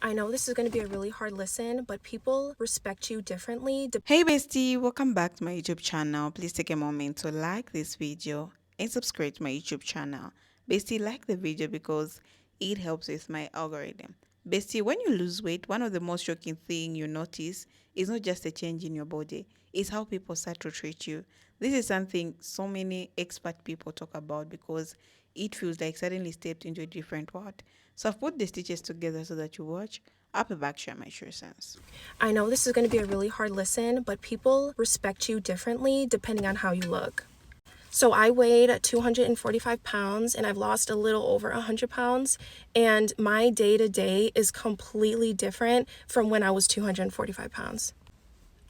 I know this is going to be a really hard listen, but people respect you differently. Hey bestie, welcome back to my YouTube channel. Please take a moment to like this video and subscribe to my YouTube channel. Bestie, like the video because it helps with my algorithm. Bestie, when you lose weight, one of the most shocking thing you notice is not just a change in your body, it's how people start to treat you. This is something so many expert people talk about because it feels like suddenly stepped into a different world. So I've put the stitches together so that you watch. I'll be back share my true sense. I know this is going to be a really hard listen, but people respect you differently depending on how you look. So I weighed 245 pounds and I've lost a little over 100 pounds. And my day to day is completely different from when I was 245 pounds.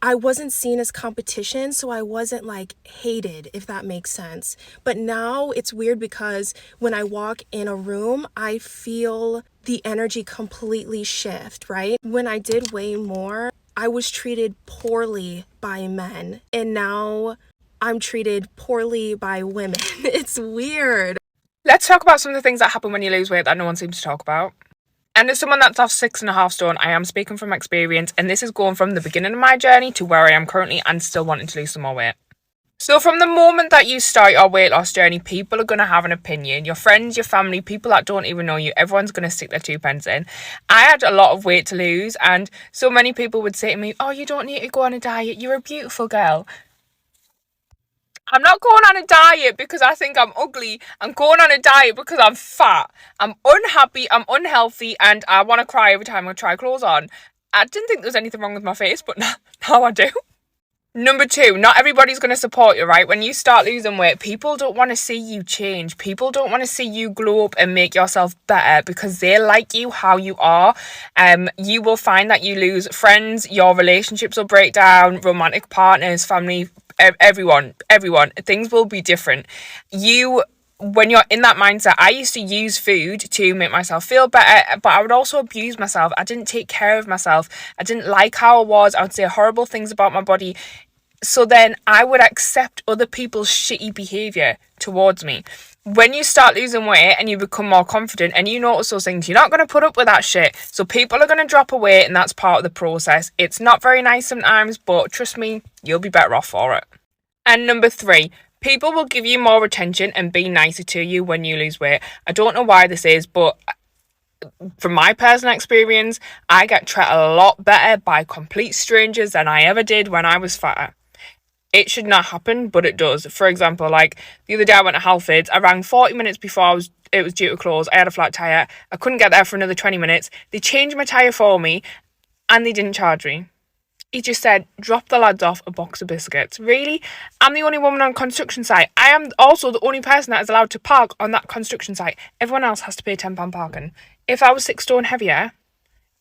I wasn't seen as competition, so I wasn't like hated, if that makes sense. But now it's weird because when I walk in a room, I feel the energy completely shift, right? When I did weigh more, I was treated poorly by men, and now I'm treated poorly by women. It's weird. Let's talk about some of the things that happen when you lose weight that no one seems to talk about. And as someone that's off 6.5 stone, I am speaking from experience, and this is going from the beginning of my journey to where I am currently and still wanting to lose some more weight. So from the moment that you start your weight loss journey, people are going to have an opinion. Your friends, your family, people that don't even know you, everyone's going to stick their 2 pence in. I had a lot of weight to lose, and so many people would say to me, oh, you don't need to go on a diet. You're a beautiful girl. I'm not going on a diet because I think I'm ugly. I'm going on a diet because I'm fat. I'm unhappy, I'm unhealthy, and I want to cry every time I try clothes on. I didn't think there was anything wrong with my face, but now I do. Number two, not everybody's going to support you, right? When you start losing weight, people don't want to see you change. People don't want to see you glow up and make yourself better because they like you how you are. You will find that you lose friends, your relationships will break down, romantic partners, family, everyone. Things will be different. When you're in that mindset, I used to use food to make myself feel better, but I would also abuse myself. I didn't take care of myself. I didn't like how I was. I would say horrible things about my body. So then I would accept other people's shitty behavior towards me. When you start losing weight and you become more confident and you notice those things, you're not going to put up with that shit. So people are going to drop away, and that's part of the process. It's not very nice sometimes, but trust me, you'll be better off for it. And number three, people will give you more attention and be nicer to you when you lose weight. I don't know why this is, but from my personal experience, I get treated a lot better by complete strangers than I ever did when I was fatter. It should not happen, but it does. For example, like the other day I went to Halfords. I rang 40 minutes before it was due to close. I had a flat tyre. I couldn't get there for another 20 minutes. They changed my tyre for me and they didn't charge me. He just said, drop the lads off a box of biscuits. Really? I'm the only woman on a construction site. I am also the only person that is allowed to park on that construction site. Everyone else has to pay £10 parking. If I was 6 stone heavier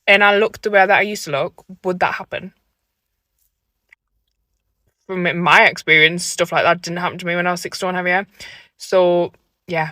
and I looked the way that I used to look, would that happen? From my experience, stuff like that didn't happen to me when I was 6 stone heavier. So, yeah,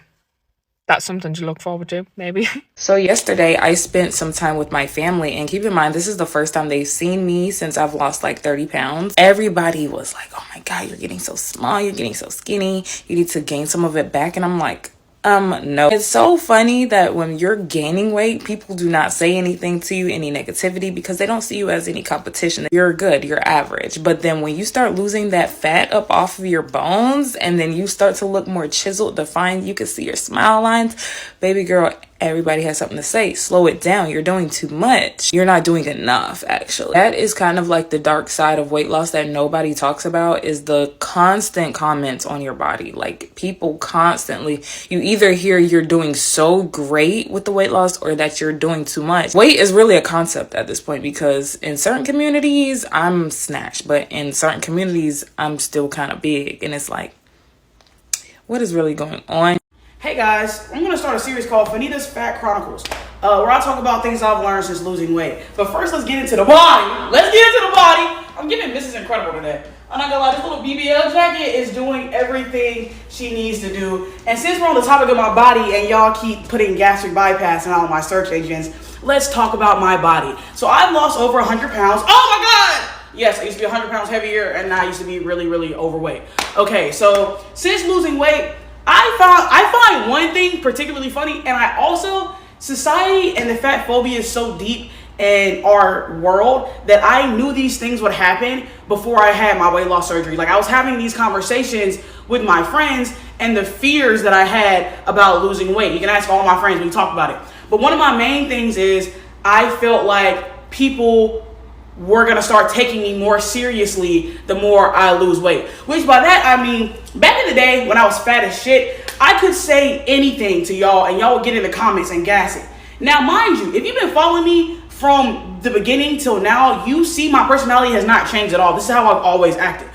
that's something to look forward to, maybe. So yesterday I spent some time with my family, and keep in mind, this is the first time they've seen me since I've lost like 30 pounds. Everybody was like, oh my God, you're getting so small, you're getting so skinny, you need to gain some of it back. And I'm like, no. It's so funny that when you're gaining weight, people do not say anything to you, any negativity, because they don't see you as any competition. You're good, you're average. But then when you start losing that fat up off of your bones and then you start to look more chiseled, defined, you can see your smile lines, baby girl, everybody has something to say. Slow it down. You're doing too much. You're not doing enough, actually. That is kind of like the dark side of weight loss that nobody talks about, is the constant comments on your body. Like, people constantly, you either hear you're doing so great with the weight loss or that you're doing too much. Weight is really a concept at this point, because in certain communities, I'm snatched, but in certain communities, I'm still kind of big. And it's like, what is really going on? Hey guys, I'm going to start a series called Fanita's Fat Chronicles, where I talk about things I've learned since losing weight. But first, let's get into the body. I'm giving Mrs. Incredible today. I'm not gonna lie, this little BBL jacket is doing everything she needs to do. And since we're on the topic of my body and y'all keep putting gastric bypass in all my search engines, let's talk about my body. So I've lost over 100 pounds. Oh my God! Yes, I used to be 100 pounds heavier, and now I used to be really, really overweight. Okay, so since losing weight, I find one thing particularly funny, and I also society and the fat phobia is so deep in our world that I knew these things would happen before I had my weight loss surgery. Like, I was having these conversations with my friends and the fears that I had about losing weight. You can ask all my friends, we talk about it. But one of my main things is I felt like people were gonna start taking me more seriously the more I lose weight. Which by that I mean, back in the day when I was fat as shit, I could say anything to y'all and y'all would get in the comments and gas it. Now, mind you, if you've been following me from the beginning till now, you see my personality has not changed at all. This is how I've always acted.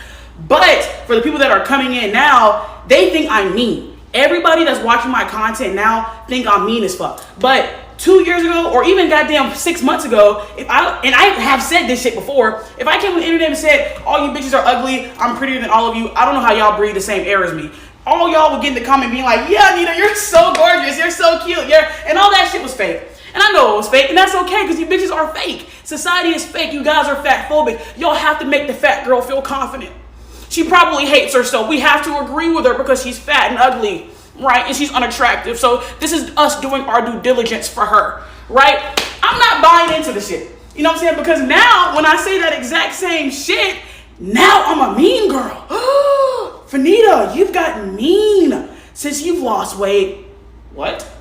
But for the people that are coming in now, they think I'm mean. Everybody that's watching my content now think I'm mean as fuck. But 2 years ago, or even goddamn 6 months ago, I have said this shit before, if I came on the internet and said, all you bitches are ugly, I'm prettier than all of you, I don't know how y'all breathe the same air as me. All y'all would get in the comment being like, yeah, Nita, you're so gorgeous, you're so cute, and all that shit was fake. And I know it was fake, and that's okay, because you bitches are fake. Society is fake. You guys are fat phobic. Y'all have to make the fat girl feel confident. She probably hates herself. We have to agree with her because she's fat and ugly, right? And she's unattractive. So this is us doing our due diligence for her, right? I'm not buying into the shit. You know what I'm saying? Because now, when I say that exact same shit, now I'm a mean girl. Fanita, you've gotten mean since you've lost weight. What?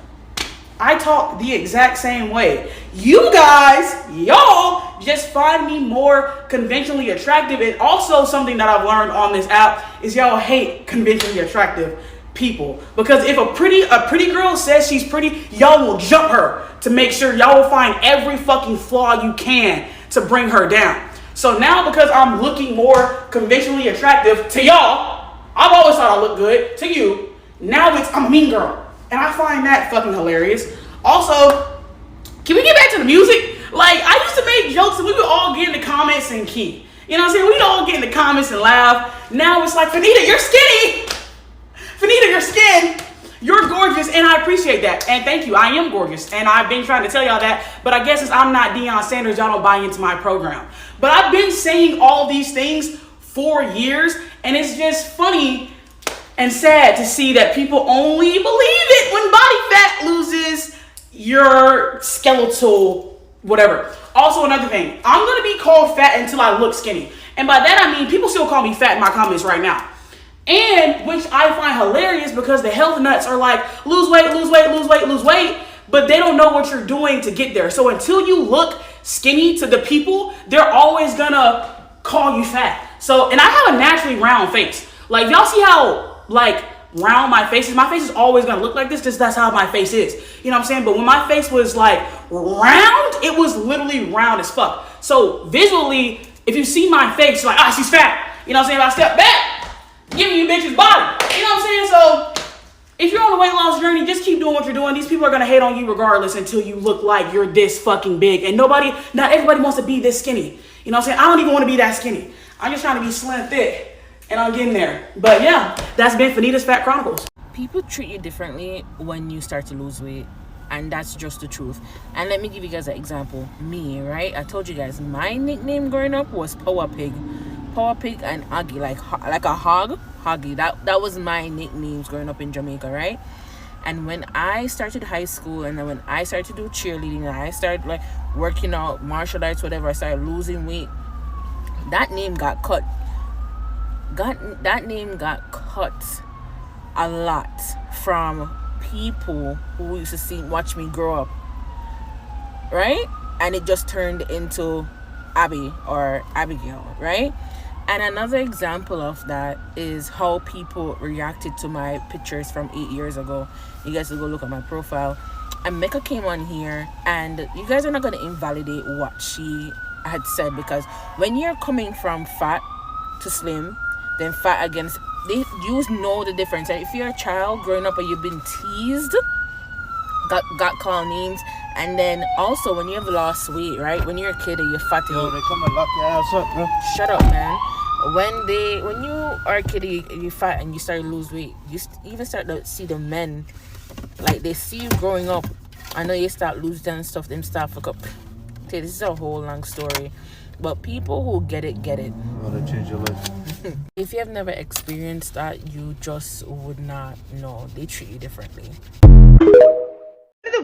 I talk the exact same way. You guys, y'all just find me more conventionally attractive. And also something that I've learned on this app is y'all hate conventionally attractive people. Because if a pretty girl says she's pretty, y'all will jump her to make sure y'all will find every fucking flaw you can to bring her down. So now, because I'm looking more conventionally attractive to y'all, I've always thought I look good to you. Now I'm a mean girl. And I find that fucking hilarious. Also, can we get back to the music? Like, I used to make jokes and we would all get in the comments and key. You know what I'm saying? We'd all get in the comments and laugh. Now it's like, Fanita, you're skinny. Fanita, your skin. You're gorgeous, and I appreciate that. And thank you. I am gorgeous. And I've been trying to tell y'all that. But I guess since I'm not Deion Sanders, y'all don't buy into my program. But I've been saying all of these things for years. And it's just funny and sad to see that people only believe it when body fat loses your skeletal whatever. Also, another thing, I'm gonna be called fat until I look skinny, and by that I mean people still call me fat in my comments right now, and which I find hilarious because the health nuts are like, lose weight, lose weight, lose weight, lose weight, but they don't know what you're doing to get there. So until you look skinny to the people, they're always gonna call you fat. So, and I have a naturally round face. Like, y'all see how like round my face is? My face is always gonna look like this, just that's how my face is. You know what I'm saying? But when my face was like round, it was literally round as fuck. So visually, if you see my face, you're like, she's fat. You know what I'm saying? If I step back, giving you bitches body. You know what I'm saying? So if you're on a weight loss journey, just keep doing what you're doing. These people are gonna hate on you regardless until you look like you're this fucking big. And not everybody wants to be this skinny. You know what I'm saying? I don't even want to be that skinny. I'm just trying to be slim thick. And I'm getting there. But yeah, that's been Fanita's Fat Chronicles. People treat you differently when you start to lose weight, and that's just the truth. And let me give you guys an example. Me, right? I told you guys my nickname growing up was Power Pig and Hoggy, like a hog, Hoggy. That was my nicknames growing up in Jamaica, right? And when I started high school, and then when I started to do cheerleading, and I started like working out, martial arts, whatever, I started losing weight. That name got cut. That name got cut a lot from people who used to watch me grow up, right? And it just turned into Abby or Abigail, right? And another example of that is how people reacted to my pictures from 8 years ago. You guys will go look at my profile. And Mecca came on here, and you guys are not going to invalidate what she had said, because when you're coming from fat to slim, then fat against, you know the difference. And if you're a child growing up and you've been teased, got called names, and then also when you've lost weight, right? When you're a kid and you're fat, yo, they come and lock your ass up, bro. Shut up, man. When you are a kid and you're fat and you start to lose weight, you even start to see the men, like they see you growing up. I know you start losing and stuff, them start fuck up. Okay, this is a whole long story. But people who get it. Oh, they change your life. If you have never experienced that, you just would not know. They treat you differently.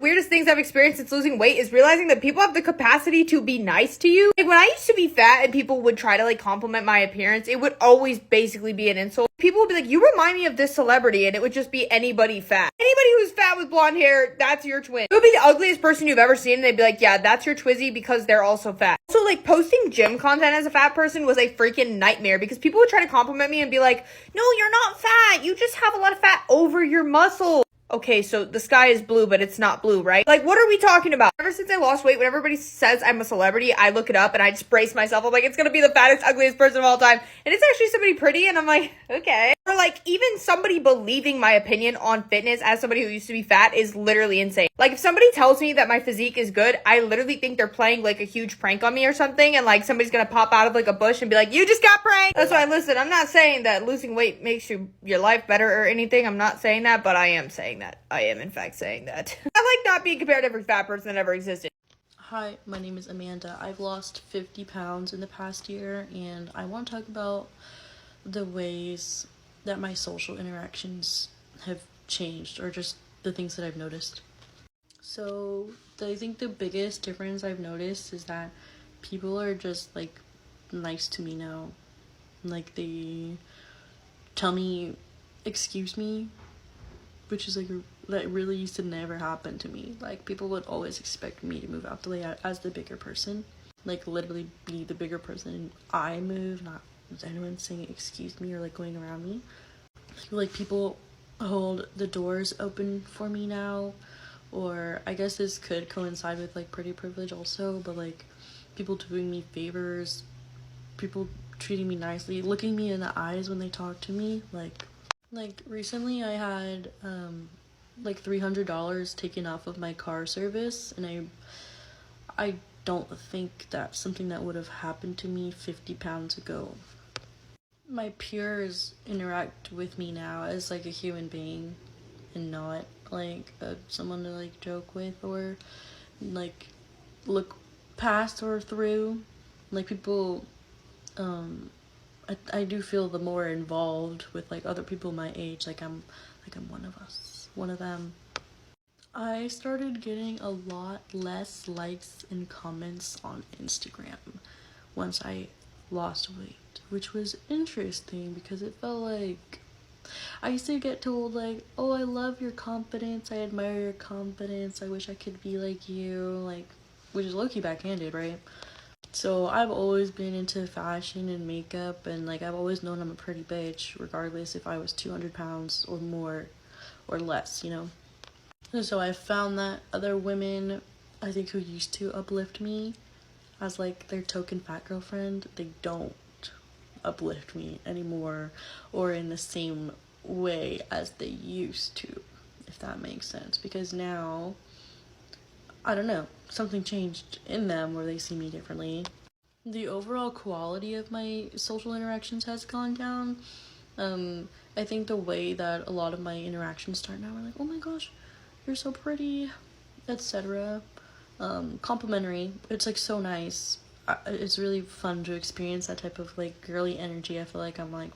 weirdest things I've experienced since losing weight is realizing that people have the capacity to be nice to you. Like when I used to be fat and people would try to like compliment my appearance, it would always basically be an insult. People would be like, you remind me of this celebrity, and it would just be anybody fat. Anybody who's fat with blonde hair, that's your twin. It would be the ugliest person you've ever seen, and they'd be like, yeah, that's your twizzy because they're also fat. So like posting gym content as a fat person was a freaking nightmare because people would try to compliment me and be like, no, you're not fat. You just have a lot of fat over your muscle. Okay, so the sky is blue, but it's not blue, right? Like, what are we talking about? Ever since I lost weight, when everybody says I'm a celebrity, I look it up and I just brace myself. I'm like, it's gonna be the fattest, ugliest person of all time. And it's actually somebody pretty, and I'm like, okay. Or like, even somebody believing my opinion on fitness as somebody who used to be fat is literally insane. Like, if somebody tells me that my physique is good, I literally think they're playing like a huge prank on me or something, and like somebody's gonna pop out of like a bush and be like, you just got pranked. That's why, listen, I'm not saying that losing weight makes your life better or anything. I'm not saying that, but I am saying that. I am, in fact, saying that. I like not being compared to every fat person that ever existed. Hi, my name is Amanda. I've lost 50 pounds in the past year, and I want to talk about the ways that my social interactions have changed, or just the things that I've noticed. So, I think the biggest difference I've noticed is that people are just, like, nice to me now. Like, they tell me, excuse me, which is, like, that really used to never happen to me. Like, people would always expect me to move out the way as the bigger person. Like, literally be the bigger person. I move, not anyone saying excuse me or, like, going around me. Like, people hold the doors open for me now. Or, I guess this could coincide with, like, pretty privilege also. But, like, people doing me favors. People treating me nicely. Looking me in the eyes when they talk to me. Like, recently I had, like $300 taken off of my car service, and I don't think that's something that would have happened to me 50 pounds ago. My peers interact with me now as like a human being and not like someone to like joke with or like look past or through. Like people, I do feel the more involved with like other people my age, like I'm one of us, one of them. I started getting a lot less likes and comments on Instagram once I lost weight, which was interesting because it felt like I used to get told like, oh, I love your confidence, I admire your confidence, I wish I could be like you, like, which is low-key backhanded, right? So I've always been into fashion and makeup, and like I've always known I'm a pretty bitch regardless if I was 200 pounds or more or less, you know. And so I found that other women, I think, who used to uplift me as like their token fat girlfriend, they don't uplift me anymore or in the same way as they used to, if that makes sense. Because now, I don't know, something changed in them where they see me differently. The overall quality of my social interactions has gone down. I think the way that a lot of my interactions start now are like, oh my gosh, you're so pretty, etc. Complimentary. It's like so nice. It's really fun to experience that type of like girly energy. I feel like I'm like,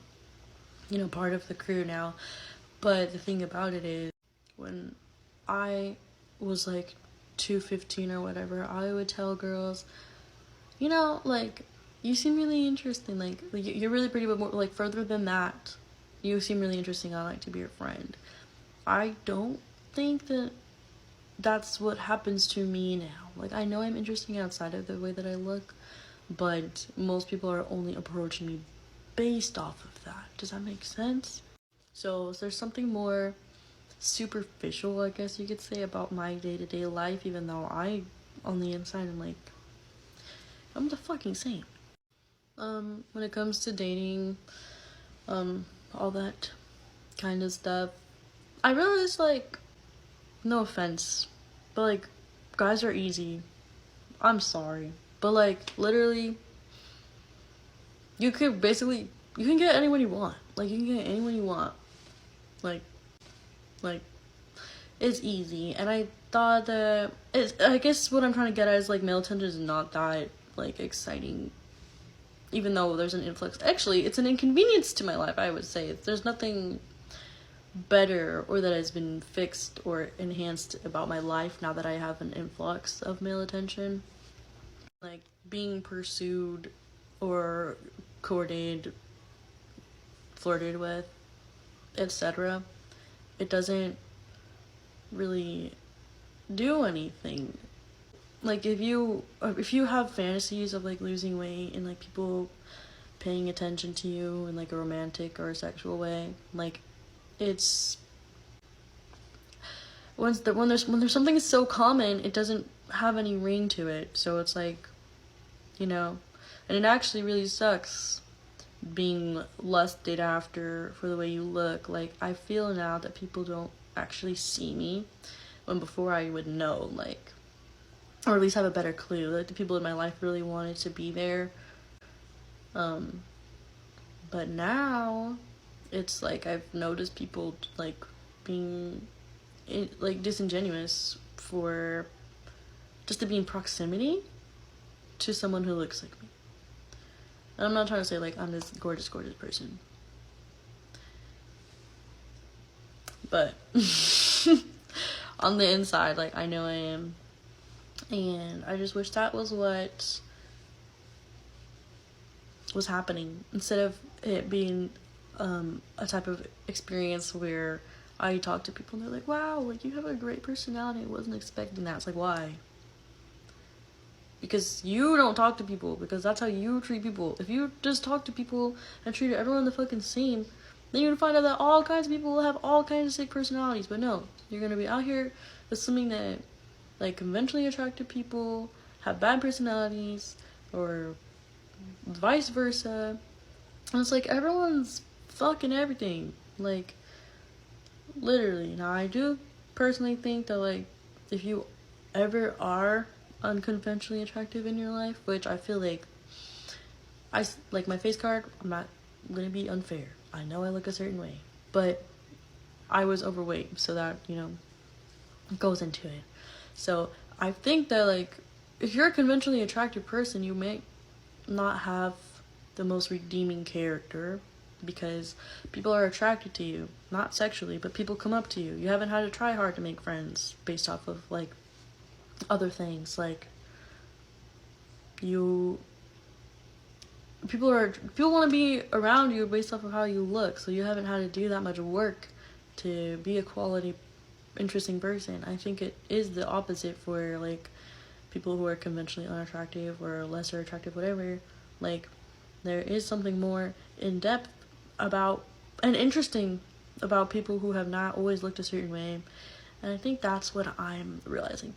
you know, part of the crew now. But the thing about it is, when I was like 215 or whatever, I would tell girls, you know, like, you seem really interesting, like you're really pretty, but more, like, further than that, you seem really interesting, I'd like to be your friend. I don't think that that's what happens to me now. Like, I know I'm interesting outside of the way that I look, but most people are only approaching me based off of that. Does that make sense? So there's something more superficial, I guess you could say, about my day-to-day life, even though I, on the inside, am like, I'm the fucking same. When it comes to dating, all that kind of stuff, I realize, like, no offense, but, like, guys are easy. I'm sorry. But, like, literally, you can get anyone you want. Like, you can get anyone you want. Like, it's easy. And I thought that, I guess what I'm trying to get at is, like, male attention is not that, like, exciting, even though there's an influx. Actually, it's an inconvenience to my life, I would say. There's nothing better or that has been fixed or enhanced about my life now that I have an influx of male attention. Like being pursued or courted, flirted with, etc. It doesn't really do anything. Like if you have fantasies of like losing weight and like people paying attention to you in like a romantic or a sexual way, like it's when there's something so common, it doesn't have any ring to it. So it's like, you know, and it actually really sucks being lusted after for the way you look. Like I feel now that people don't actually see me, when before I would know, like, or at least have a better clue. Like the people in my life really wanted to be there. But now it's like I've noticed people like being like disingenuous for just to be in proximity to someone who looks like me. And I'm not trying to say like I'm this gorgeous person, but on the inside, like I know I am. And I just wish that was what was happening, instead of it being a type of experience where I talk to people and they're like, wow, like you have a great personality, I wasn't expecting that. It's like, why? Because you don't talk to people, because that's how you treat people. If you just talk to people and treat everyone the fucking same, then you're gonna find out that all kinds of people will have all kinds of sick personalities. But no, you're gonna be out here assuming that like conventionally attractive people have bad personalities or vice versa. And it's like everyone's fucking everything. Like literally. Now I do personally think that like if you ever are unconventionally attractive in your life, which I feel like I like my face card, I'm not gonna be unfair. I know I look a certain way, but I was overweight, so that, you know, goes into it. So I think that like if you're a conventionally attractive person, you may not have the most redeeming character, because people are attracted to you, not sexually, but people come up to you. You haven't had to try hard to make friends based off of like other things. Like people want to be around you based off of how you look, so you haven't had to do that much work to be a quality interesting person. I think it is the opposite for like people who are conventionally unattractive or lesser attractive, whatever. Like there is something more in depth about and interesting about people who have not always looked a certain way. And I think that's what I'm realizing.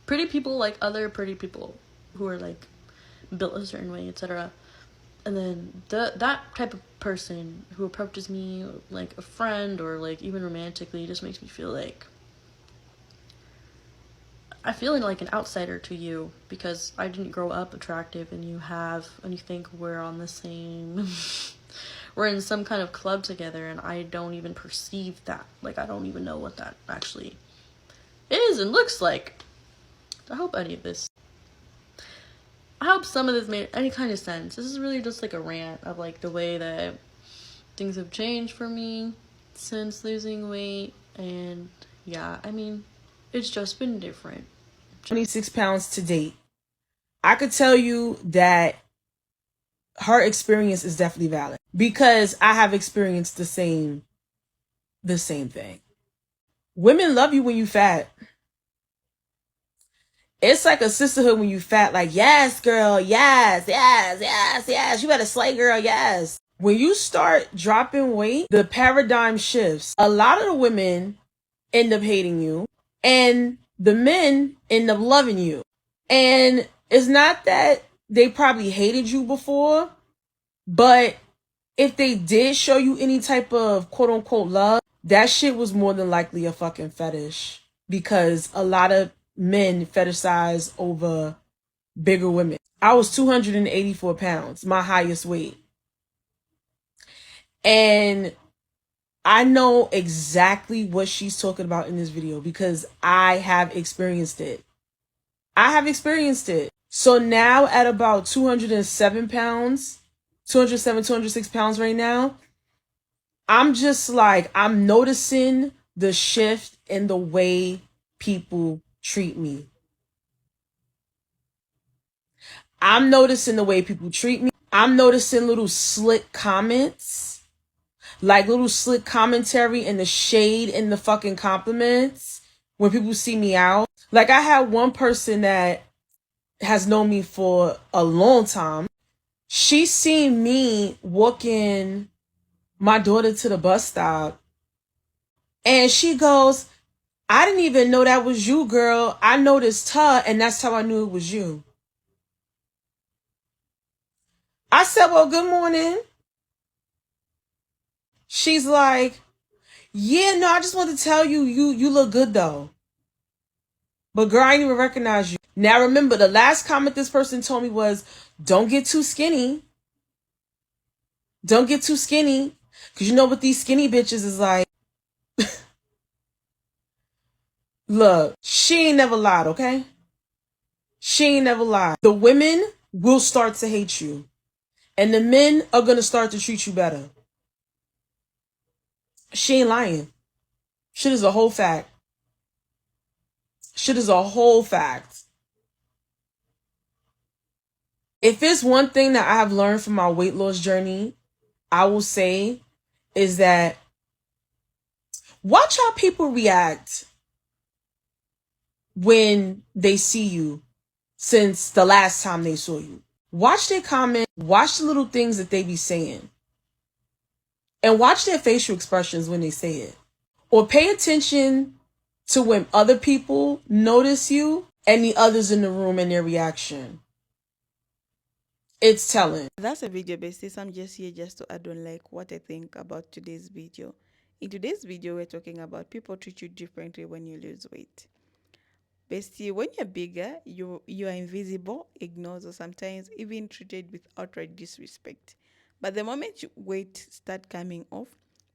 Pretty people like other pretty people who are like built a certain way, etc. And then that type of person who approaches me like a friend or like even romantically just makes me feel like I feel like an outsider to you, because I didn't grow up attractive and you have, and you think we're on the same we're in some kind of club together, and I don't even perceive that. Like I don't even know what that actually is and looks like. I hope some of this made any kind of sense. This is really just like a rant of like the way that things have changed for me since losing weight. And yeah, I mean, it's just been different. 26 pounds to date. I could tell you that her experience is definitely valid, because I have experienced the same thing. Women love you when you fat. It's like a sisterhood when you fat. Like, yes, girl, yes. You better slay, girl, yes. When you start dropping weight, the paradigm shifts. A lot of the women end up hating you, and the men end up loving you. And it's not that they probably hated you before, but if they did show you any type of quote unquote love, that shit was more than likely a fucking fetish, because a lot of men fetishize over bigger women. I was 284 pounds, my highest weight. And I know exactly what she's talking about in this video, because I have experienced it. So now at about 206 pounds right now, I'm just like, I'm noticing the shift in the way people treat me. I'm noticing the way people treat me. I'm noticing little slick comments, like little slick commentary and the shade in the fucking compliments when people see me out. Like I had one person that has known me for a long time. She seen me walking my daughter to the bus stop and she goes, I didn't even know that was you, girl. I noticed her and that's how I knew it was you. I said, well, good morning. She's like, yeah, no, I just wanted to tell you, you look good though. But girl, I didn't even recognize you. Now remember, the last comment this person told me was, don't get too skinny. Don't get too skinny. Because you know what these skinny bitches is like. Look, she ain't never lied, okay? She ain't never lied. The women will start to hate you. And the men are going to start to treat you better. She ain't lying. Shit is a whole fact. Shit is a whole fact. If it's one thing that I have learned from my weight loss journey, I will say is that watch how people react when they see you since the last time they saw you. Watch their comment, watch the little things that they be saying, and watch their facial expressions when they say it. Or pay attention to when other people notice you and the others in the room and their reaction. It's telling. That's a video, besties. I'm just here just to add on like what I think about today's video. In today's video, we're talking about people treat you differently when you lose weight. Bestie, when you're bigger, you are invisible, ignored, or sometimes even treated with outright disrespect. But the moment weight start coming off,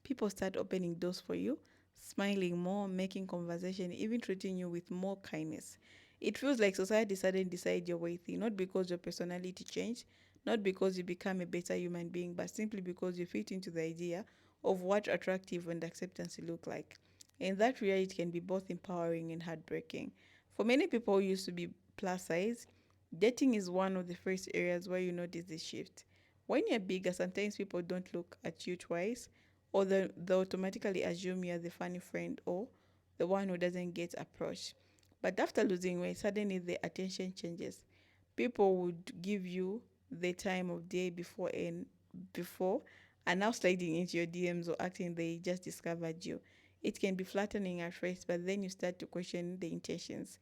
people start opening doors for you, smiling more, making conversation, even treating you with more kindness. It feels like society suddenly decide you're worthy, not because your personality changed, not because you become a better human being, but simply because you fit into the idea of what attractive and acceptance look like. And that reality can be both empowering and heartbreaking. For many people who used to be plus size, dating is one of the first areas where you notice the shift. When you're bigger, sometimes people don't look at you twice, or they automatically assume you're the funny friend or the one who doesn't get approached. But after losing weight, suddenly the attention changes. People would give you the time of day before and now sliding into your DMs or acting they just discovered you. It can be flattening at first, but then you start to question the intentions.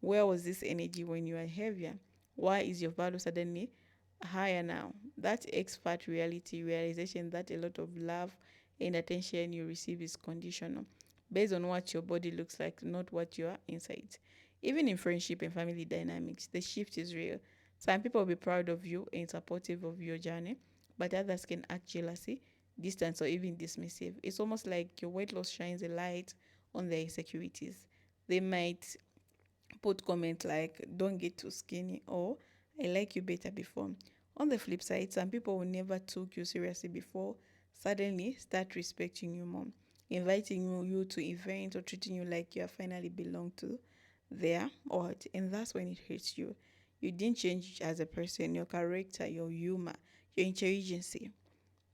Where was this energy when you were heavier? Why is your value suddenly higher now? That expert reality realization that a lot of love and attention you receive is conditional, based on what your body looks like, not what you are inside. Even in friendship and family dynamics, the shift is real. Some people will be proud of you and supportive of your journey, but others can act jealousy, distance, or even dismissive. It's almost like your weight loss shines a light on their insecurities. They might put comments like, don't get too skinny, or I like you better before. On the flip side, some people who never took you seriously before suddenly start respecting you more, inviting you to events or treating you like you have finally belong to their odd. And that's when it hurts you. You didn't change as a person, your character, your humor, your intelligence,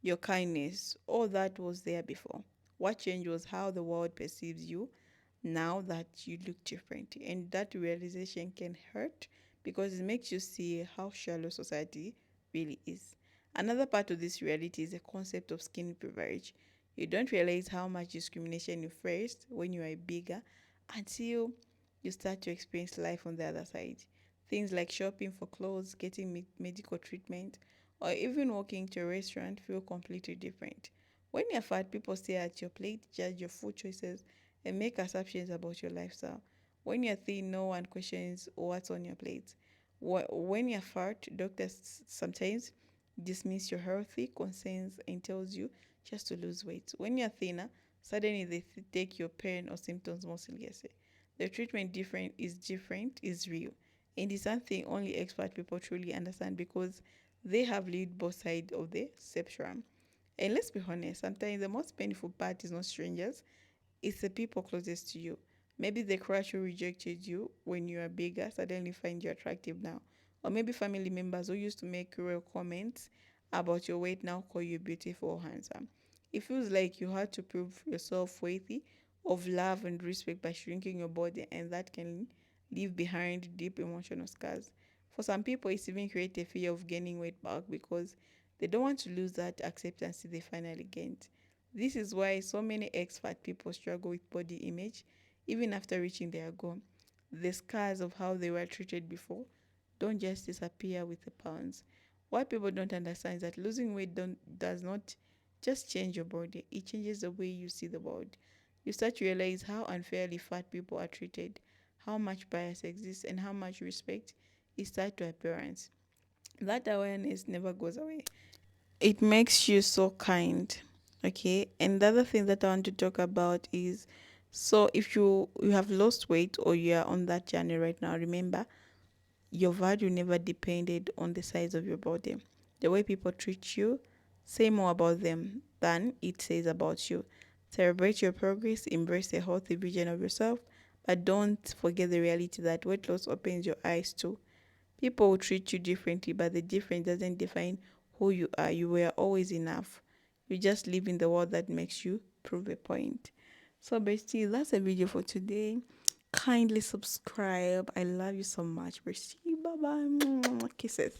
your kindness, all that was there before. What changed was how the world perceives you now that you look different. And that realization can hurt because it makes you see how shallow society really is. Another part of this reality is the concept of skin privilege. You don't realize how much discrimination you faced when you are bigger until you start to experience life on the other side. Things like shopping for clothes, getting medical treatment, or even walking to a restaurant feel completely different. When you're fat, people stare at your plate, judge your food choices, and make assumptions about your lifestyle. When you're thin, no one questions what's on your plate. When you're fat, doctors sometimes dismiss your healthy concerns and tells you just to lose weight. When you're thinner, suddenly they take your pain or symptoms more seriously. The treatment is real, and it's something only expert people truly understand because they have lived both sides of the spectrum. And let's be honest, sometimes the most painful part is not strangers, it's the people closest to you. Maybe the crush who rejected you when you were bigger suddenly find you attractive now. Or maybe family members who used to make cruel comments about your weight now call you beautiful or handsome. It feels like you had to prove yourself worthy of love and respect by shrinking your body, and that can leave behind deep emotional scars. For some people, it's even create a fear of gaining weight back because they don't want to lose that acceptance they finally gained. This is why so many ex-fat people struggle with body image even after reaching their goal. The scars of how they were treated before don't just disappear with the pounds. What people don't understand is that losing weight does not just change your body, it changes the way you see the world. You start to realize how unfairly fat people are treated, how much bias exists, and how much respect is tied to appearance. That awareness never goes away. It makes you so kind. Okay. And the other thing that I want to talk about is, so if you have lost weight or you are on that journey right now, remember your value never depended on the size of your body. The way people treat you say more about them than it says about you. Celebrate your progress, embrace a healthy vision of yourself, but don't forget the reality that weight loss opens your eyes too. People will treat you differently, but the difference doesn't define who you are. You were always enough. You just live in the world that makes you prove a point. So, bestie, that's a video for today. Kindly subscribe. I love you so much, bestie. Bye bye. Kisses.